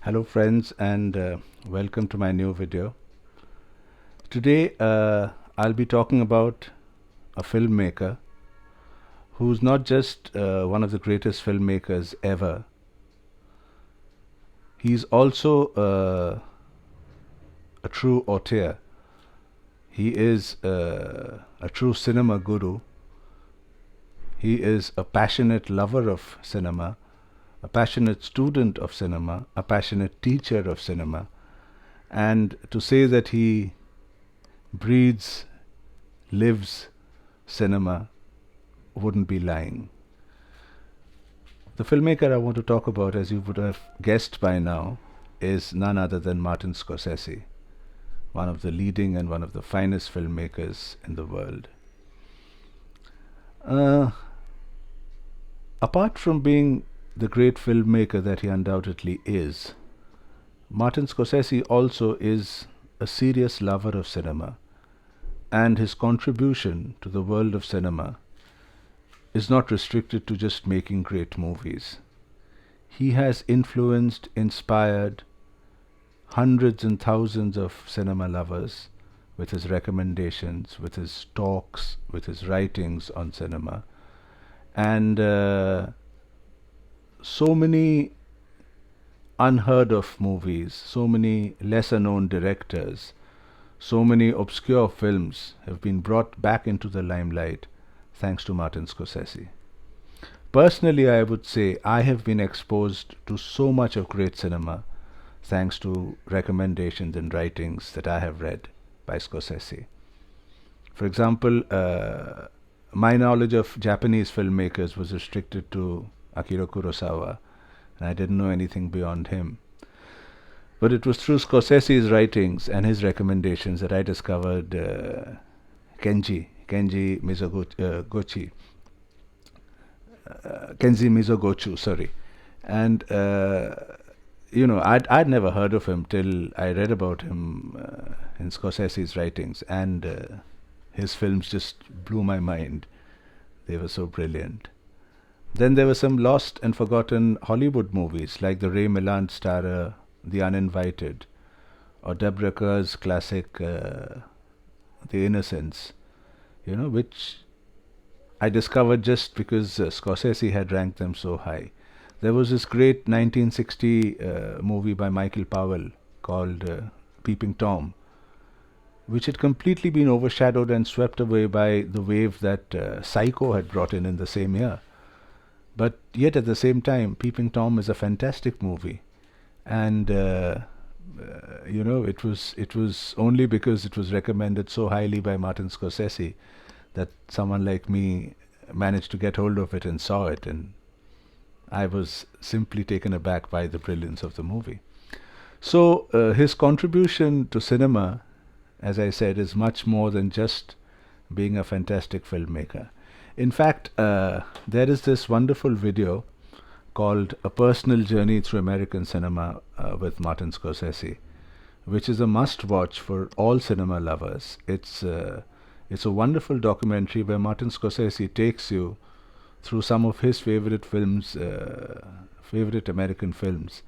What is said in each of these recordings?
Hello friends and welcome to my new video. Today I'll be talking about a filmmaker who's not just one of the greatest filmmakers ever. He's also a true auteur. He is a true cinema guru. He is a passionate lover of cinema, a passionate student of cinema, a passionate teacher of cinema. And to say that he breathes, lives cinema wouldn't be lying. The filmmaker I want to talk about, as you would have guessed by now, is none other than Martin Scorsese, one of the leading and one of the finest filmmakers in the world. Apart from being the great filmmaker that he undoubtedly is, Martin Scorsese also is a serious lover of cinema, and his contribution to the world of cinema is not restricted to just making great movies. He has influenced, inspired hundreds and thousands of cinema lovers with his recommendations, with his talks, with his writings on cinema, and so many unheard of movies, so many lesser known directors, so many obscure films have been brought back into the limelight thanks to Martin Scorsese. Personally, I would say I have been exposed to so much of great cinema thanks to recommendations and writings that I have read by Scorsese. For example, my knowledge of Japanese filmmakers was restricted to Akira Kurosawa, and I didn't know anything beyond him. But it was through Scorsese's writings and his recommendations that I discovered Kenji Mizoguchi, Kenji Mizogochu, sorry. And I'd never heard of him till I read about him in Scorsese's writings, and his films just blew my mind. They were so brilliant. Then there were some lost and forgotten Hollywood movies like the Ray Milland starrer The Uninvited, or Deborah Kerr's classic The Innocents, which I discovered just because Scorsese had ranked them so high. There was this great 1960 movie by Michael Powell called Peeping Tom, which had completely been overshadowed and swept away by the wave that Psycho had brought in the same year. But yet at the same time, Peeping Tom is a fantastic movie, and it was only because it was recommended so highly by Martin Scorsese that someone like me managed to get hold of it and saw it, and I was simply taken aback by the brilliance of the movie. So his contribution to cinema, as I said, is much more than just being a fantastic filmmaker. In fact, there is this wonderful video called A Personal Journey Through American Cinema with Martin Scorsese, which is a must-watch for all cinema lovers. It's a wonderful documentary where Martin Scorsese takes you through some of his favorite films, favorite American films,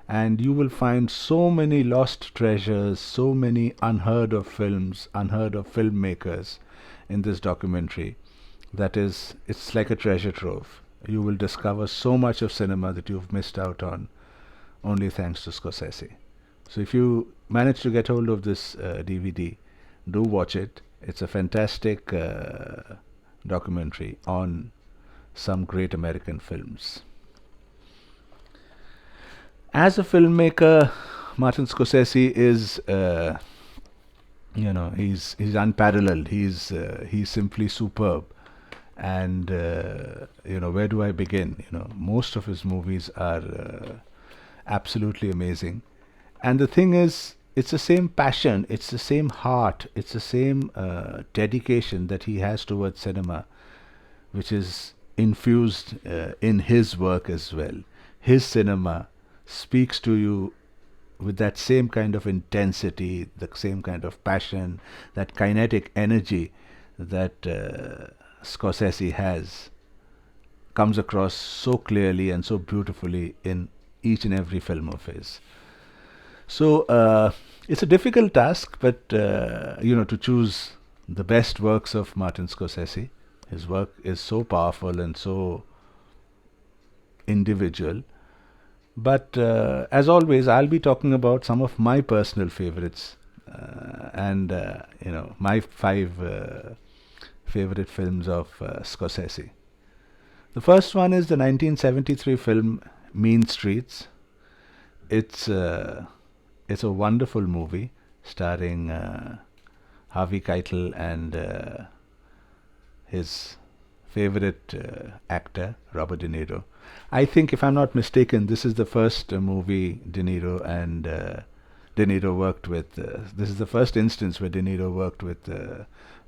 and you will find so many lost treasures, so many unheard of films, unheard of filmmakers in this documentary. It's like a treasure trove. You will discover so much of cinema that you've missed out on only thanks to Scorsese. So if you manage to get hold of this DVD, do watch it. It's a fantastic documentary on some great American films. As a filmmaker, Martin Scorsese is, he's unparalleled. He's simply superb. And where do I begin? Most of his movies are absolutely amazing. And the thing is, it's the same passion, it's the same heart, it's the same dedication that he has towards cinema, which is infused in his work as well. His cinema speaks to you with that same kind of intensity, the same kind of passion, that kinetic energy that Scorsese has, comes across so clearly and so beautifully in each and every film of his. So it's a difficult task, but to choose the best works of Martin Scorsese. His work is so powerful and so individual. But as always, I'll be talking about some of my personal favorites and my five favorite films of Scorsese. The first one is the 1973 film Mean Streets. It's it's a wonderful movie starring Harvey Keitel and his favorite actor Robert De Niro. I think, if I'm not mistaken, this is the first movie De Niro and De Niro worked with. This is the first instance where De Niro worked with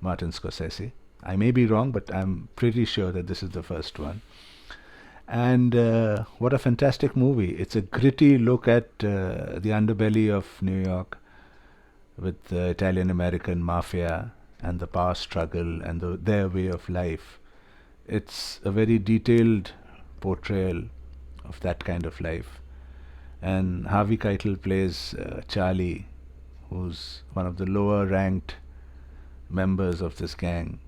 Martin Scorsese. I may be wrong, but I'm pretty sure that this is the first one. And what a fantastic movie. It's a gritty look at the underbelly of New York with the Italian-American mafia and the power struggle and their way of life. It's a very detailed portrayal of that kind of life. And Harvey Keitel plays Charlie, who's one of the lower ranked members of this gang,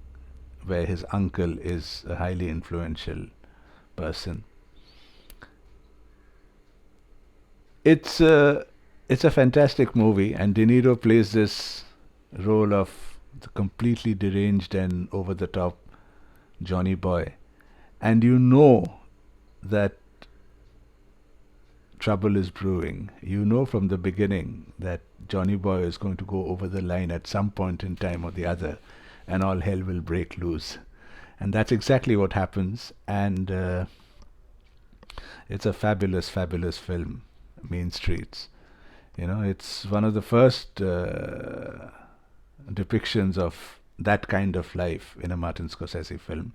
where his uncle is a highly influential person. It's a fantastic movie, and De Niro plays this role of the completely deranged and over the top Johnny Boy, and you know that trouble is brewing. You know from the beginning that Johnny Boy is going to go over the line at some point in time or the other, and all hell will break loose. And that's exactly what happens. And it's a fabulous, fabulous film, Mean Streets. It's one of the first depictions of that kind of life in a Martin Scorsese film.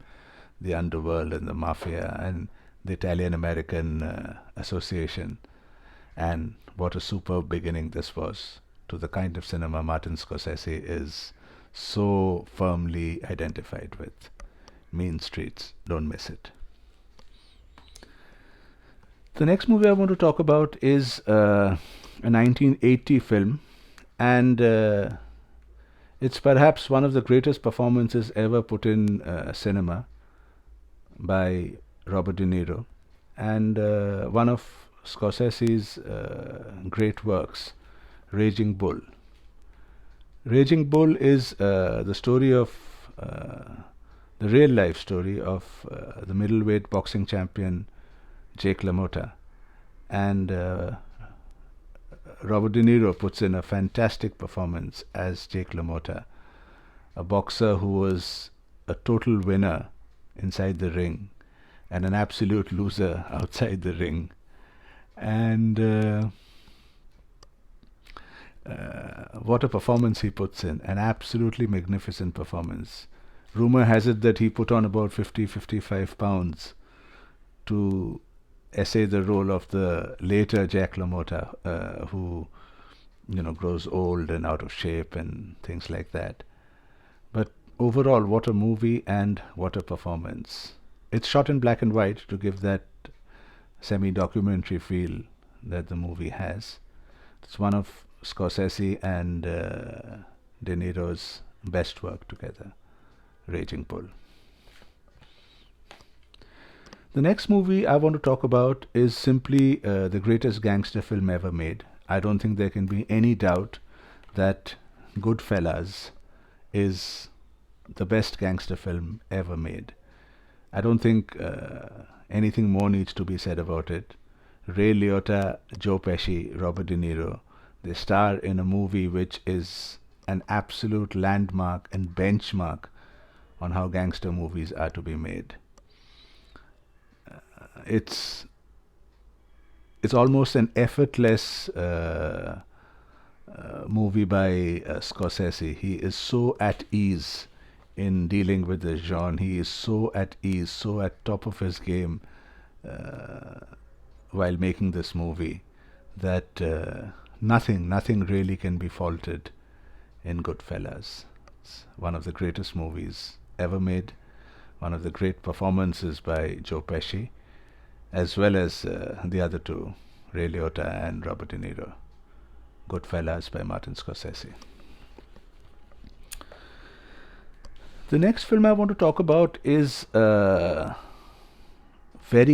The underworld and the mafia and the Italian-American association. And what a superb beginning this was to the kind of cinema Martin Scorsese is so firmly identified with. Mean Streets, don't miss it. The next movie I want to talk about is a 1980 film, and it's perhaps one of the greatest performances ever put in cinema by Robert De Niro, and one of Scorsese's great works, Raging Bull. Raging Bull is the story of the real life story of the middleweight boxing champion Jake LaMotta, and Robert De Niro puts in a fantastic performance as Jake LaMotta, a boxer who was a total winner inside the ring and an absolute loser outside the ring. And what a performance he puts in, an absolutely magnificent performance. Rumor has it that he put on about 55 pounds to essay the role of the later Jack LaMotta, who grows old and out of shape and things like that. But overall, what a movie and what a performance. It's shot in black and white to give that semi-documentary feel that the movie has. It's one of Scorsese and De Niro's best work together, Raging Bull. The next movie I want to talk about is simply the greatest gangster film ever made. I don't think there can be any doubt that Goodfellas is the best gangster film ever made. I don't think anything more needs to be said about it. Ray Liotta, Joe Pesci, Robert De Niro, they star in a movie which is an absolute landmark and benchmark on how gangster movies are to be made. It's almost an effortless movie by Scorsese. He is so at ease in dealing with the genre. He is so at ease, so at top of his game while making this movie that nothing really can be faulted in Goodfellas. It's one of the greatest movies ever made, one of the great performances by Joe Pesci, as well as the other two, Ray Liotta and Robert De Niro. Goodfellas by Martin Scorsese. The next film I want to talk about is very,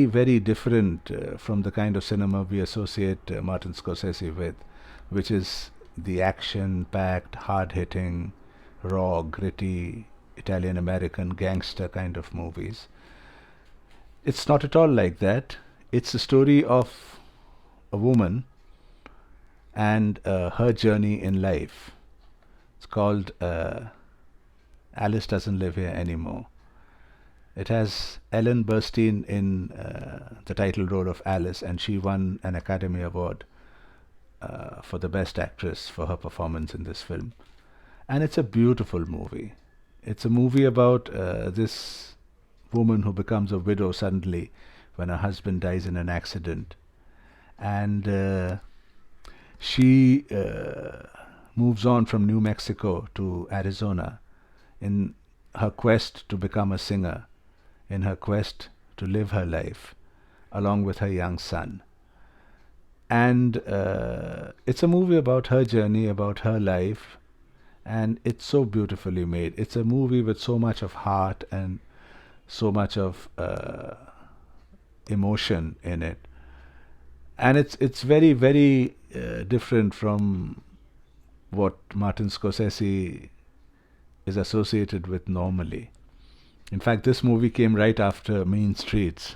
very different from the kind of cinema we associate Martin Scorsese with, which is the action-packed, hard-hitting, raw, gritty, Italian-American gangster kind of movies. It's not at all like that. It's a story of a woman and her journey in life. It's called Alice Doesn't Live Here Anymore. It has Ellen Burstyn in the title role of Alice, and she won an Academy Award for the Best Actress for her performance in this film. And it's a beautiful movie. It's a movie about this woman who becomes a widow suddenly when her husband dies in an accident. And she moves on from New Mexico to Arizona in her quest to become a singer, in her quest to live her life along with her young son. And it's a movie about her journey, about her life, and it's so beautifully made. It's a movie with so much of heart and so much of emotion in it. And it's very, very different from what Martin Scorsese is associated with normally. In fact, this movie came right after Mean Streets.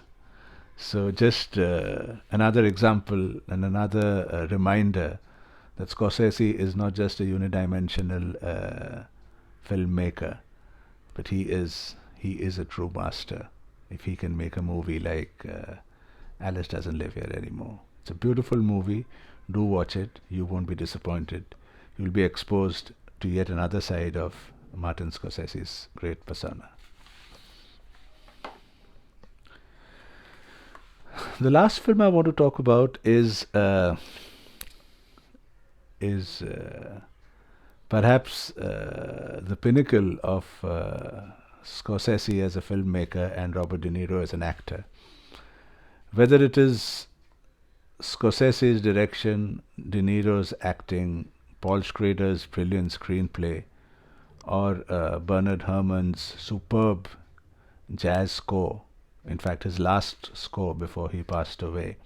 So just another example and another reminder that Scorsese is not just a unidimensional filmmaker, but he is a true master if he can make a movie like Alice Doesn't Live Here Anymore. It's a beautiful movie. Do watch it. You won't be disappointed. You'll be exposed to yet another side of Martin Scorsese's great persona. The last film I want to talk about is perhaps the pinnacle of Scorsese as a filmmaker and Robert De Niro as an actor. Whether it is Scorsese's direction, De Niro's acting, Paul Schrader's brilliant screenplay, or Bernard Herrmann's superb jazz score, in fact his last score before he passed away.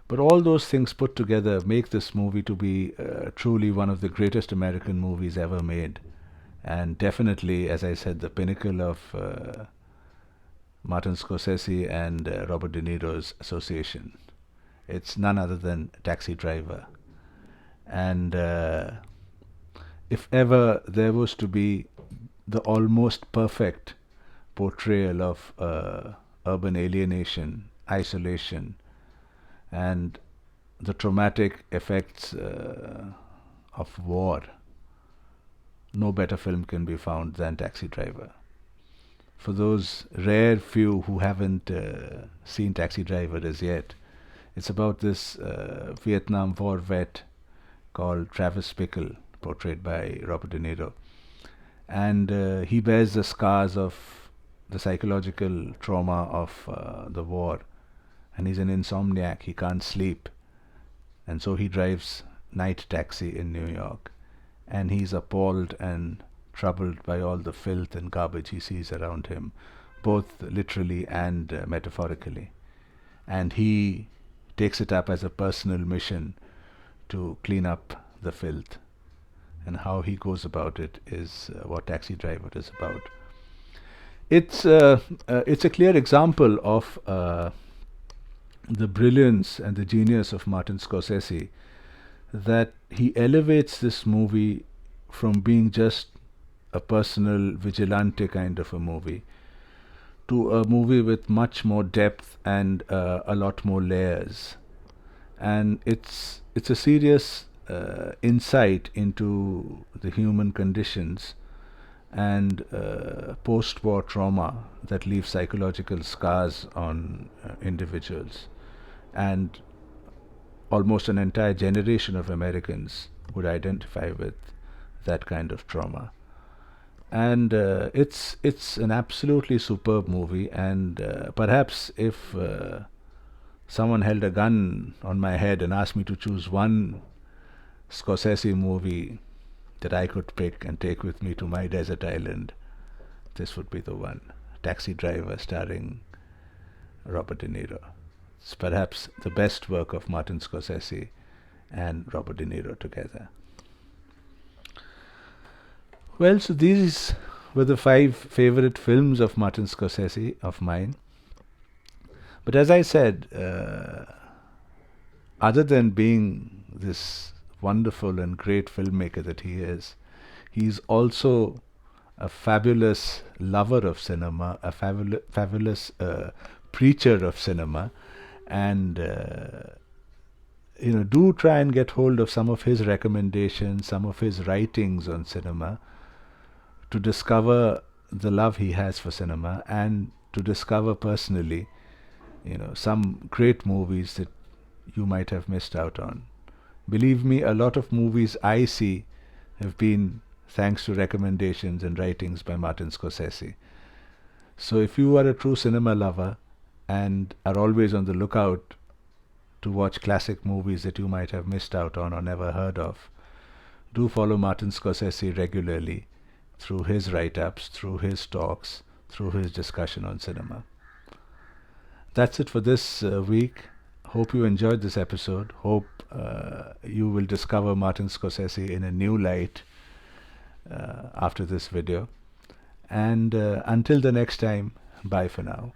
But all those things put together make this movie to be truly one of the greatest American movies ever made, and definitely, as I said, the pinnacle of Martin Scorsese and Robert De Niro's association. It's none other than Taxi Driver. And if ever there was to be the almost perfect portrayal of urban alienation, isolation, and the traumatic effects of war, no better film can be found than Taxi Driver. For those rare few who haven't seen Taxi Driver as yet, it's about this Vietnam War vet called Travis Bickle, portrayed by Robert De Niro. And he bears the scars of the psychological trauma of the war. And he's an insomniac, he can't sleep. And so he drives night taxi in New York. And he's appalled and troubled by all the filth and garbage he sees around him, both literally and metaphorically. And he takes it up as a personal mission to clean up the filth. And how he goes about it is what Taxi Driver is about. It's a clear example of the brilliance and the genius of Martin Scorsese, that he elevates this movie from being just a personal vigilante kind of a movie to a movie with much more depth and a lot more layers. And it's a serious insight into the human conditions and post-war trauma that leaves psychological scars on individuals. And almost an entire generation of Americans would identify with that kind of trauma. And it's an absolutely superb movie, and perhaps if someone held a gun on my head and asked me to choose one Scorsese movie that I could pick and take with me to my desert island, this would be the one. Taxi Driver, starring Robert De Niro. It's perhaps the best work of Martin Scorsese and Robert De Niro together. Well, so these were the 5 favorite films of Martin Scorsese of mine. But as I said, other than being this wonderful and great filmmaker that he is, he's also a fabulous lover of cinema, a fabulous preacher of cinema, and do try and get hold of some of his recommendations, some of his writings on cinema, to discover the love he has for cinema, and to discover personally, some great movies that you might have missed out on. Believe me, a lot of movies I see have been thanks to recommendations and writings by Martin Scorsese. So if you are a true cinema lover and are always on the lookout to watch classic movies that you might have missed out on or never heard of, do follow Martin Scorsese regularly through his write-ups, through his talks, through his discussion on cinema. That's it for this week. Hope you enjoyed this episode. Hope you will discover Martin Scorsese in a new light after this video. And until the next time, bye for now.